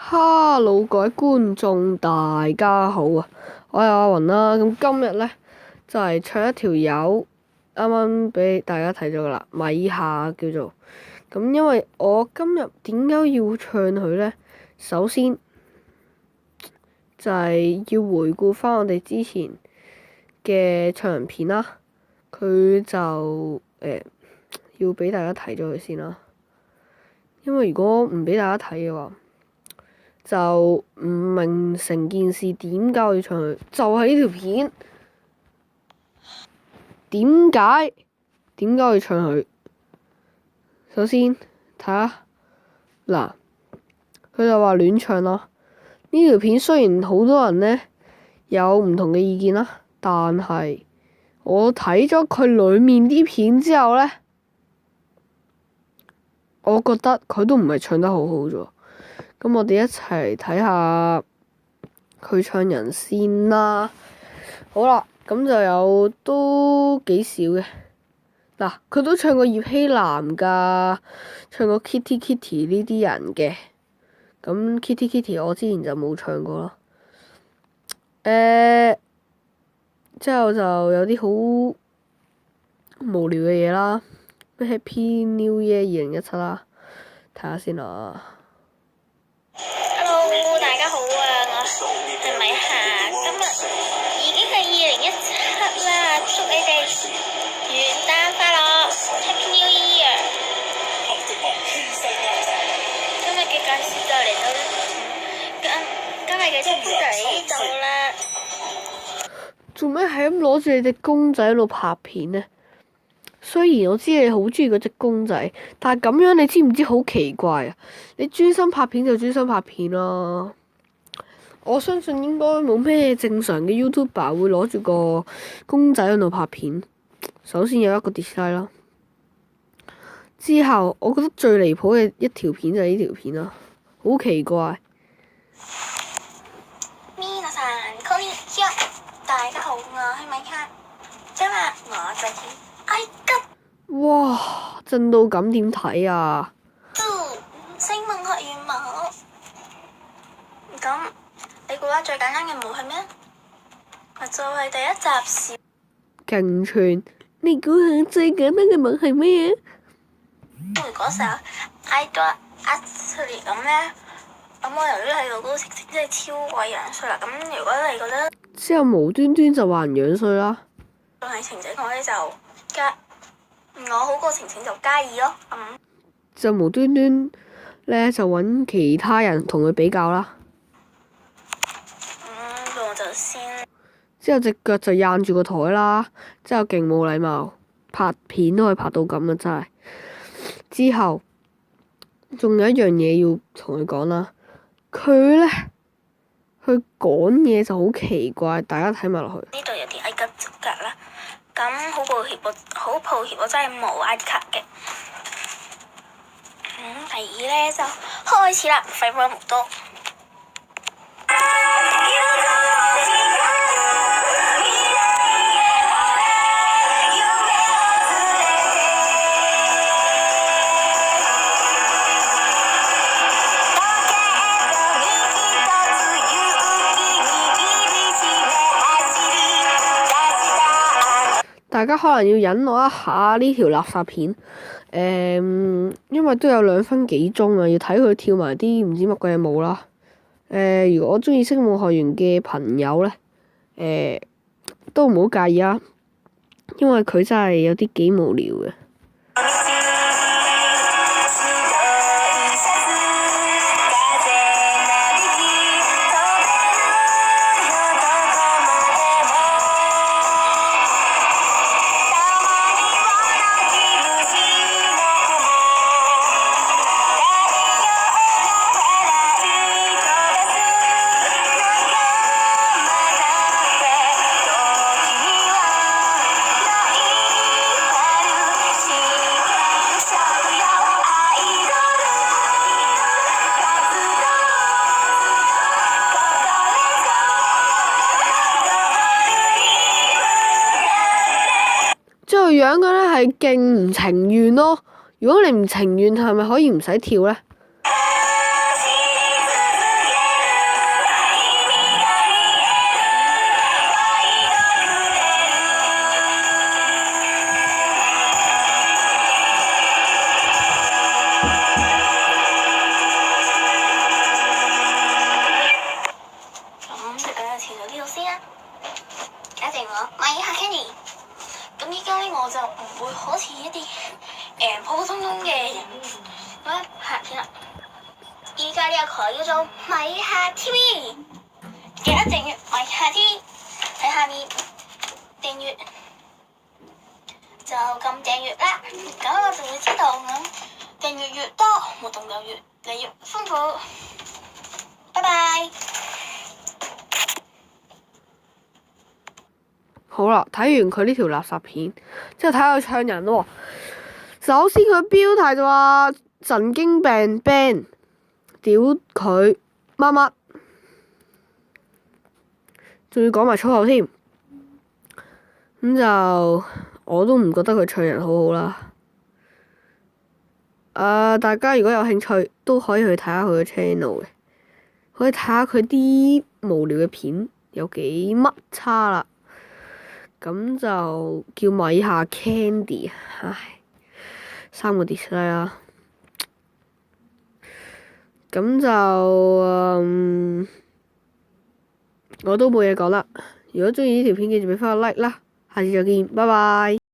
Hello，各位觀眾大家好啊！我係阿雲啦，咁今日咧就係唱一條友，啱啱俾大家睇咗噶啦，米夏叫做。咁因為我今日點解要唱佢咧？首先就係要回顧翻我哋之前嘅唱人片啦，佢就要俾大家睇咗佢先啦。因為如果唔俾大家睇嘅話，就唔明成件事點解我要唱佢，就係呢條片點解我要唱佢？首先睇下嗱，佢就話亂唱啦。呢條片雖然好多人呢有唔同嘅意見啦，但係我睇咗佢裡面啲片之後呢，我覺得佢都唔係唱得好好啫。咁我哋一齊睇下佢唱人先啦。好啦，咁就有都幾少嘅。嗱，佢都唱過葉希藍㗎，唱過 Kitty Kitty 呢啲人嘅。咁 Kitty Kitty 我之前就冇唱過啦。之後就有啲好無聊嘅嘢啦，咩 Happy New Year 2017啦，睇下先啦。Hello， 大家好啊！我係米夏，今日已經係2017啦，祝你哋元旦快樂 ，Happy New Year！ 今日嘅介紹就嚟到，今日嘅公仔到啦。做咩係咁攞住你隻公仔喺度拍片呢？雖然我知你好中意嗰隻公仔，但係咁樣你知唔知好奇怪啊？你專心拍片就專心拍片啦。我相信應該冇咩正常嘅 YouTuber 會攞住個公仔喺度拍片。首先有一個 dislike 啦，之後我覺得最離譜嘅一條片就係呢條片啦，好奇怪。皆さんこんにちは，大家好，我係米夏，今日我就要愛吉。哇！震到咁點睇啊？星夢學院舞，咁你估下最簡單嘅舞係咩？咪就係第一集時勁串！你估下最簡單嘅舞係咩？嗰時候嗌咗阿 Siri 咁咧，咁我由於喺度高成績真係超鬼樣衰啦。咁如果你覺得之後無端端就話人樣衰啦，仲係晴晴我咧就加，我好過晴晴就加2咯。就無端端咧就揾其他人同佢比較啦。咁我就先之後隻腳就掗住個台啦，之後勁冇禮貌，拍片都可以拍到咁啊！真係。之後仲有一樣嘢要同佢講啦，佢咧佢講嘢就好奇怪，大家睇埋落去。呢度有啲埃及足格啦，咁好抱歉我真係冇埃及嘅。第二咧就開始啦，廢話唔多。大家可能要忍我一下呢條垃圾片，因為都有2分幾鐘啊，要睇佢跳埋啲唔知乜鬼嘢舞啦。如果鍾意星夢學園嘅朋友咧，都唔好介意啊，因為佢真係有啲幾無聊嘅。即係個樣嘅咧係勁唔情願咯。如果你唔情願，係咪可以唔使跳咧？呢個台叫做米夏 TV， 記得訂閱米夏 TV， 喺下面訂閱就撳訂閱啦，咁我就會知道咁訂閱越多，活動就越嚟越豐富。拜拜。好啦，睇完佢呢條垃圾片，之後睇下佢唱人喎。首先佢標題就話神經病 ban， 屌佢乜乜，仲要講埋粗口添。咁就我都唔覺得佢唱人好好啦。大家如果有興趣都可以去睇下佢嘅 channel 嘅，可以睇下佢啲無聊嘅片有幾乜差啦。咁就叫米夏 Candy， 唉，3個 dislike 啦。咁就我都冇嘢講啦。如果鍾意呢條片，記住俾返個 like 啦。下次再見，拜拜。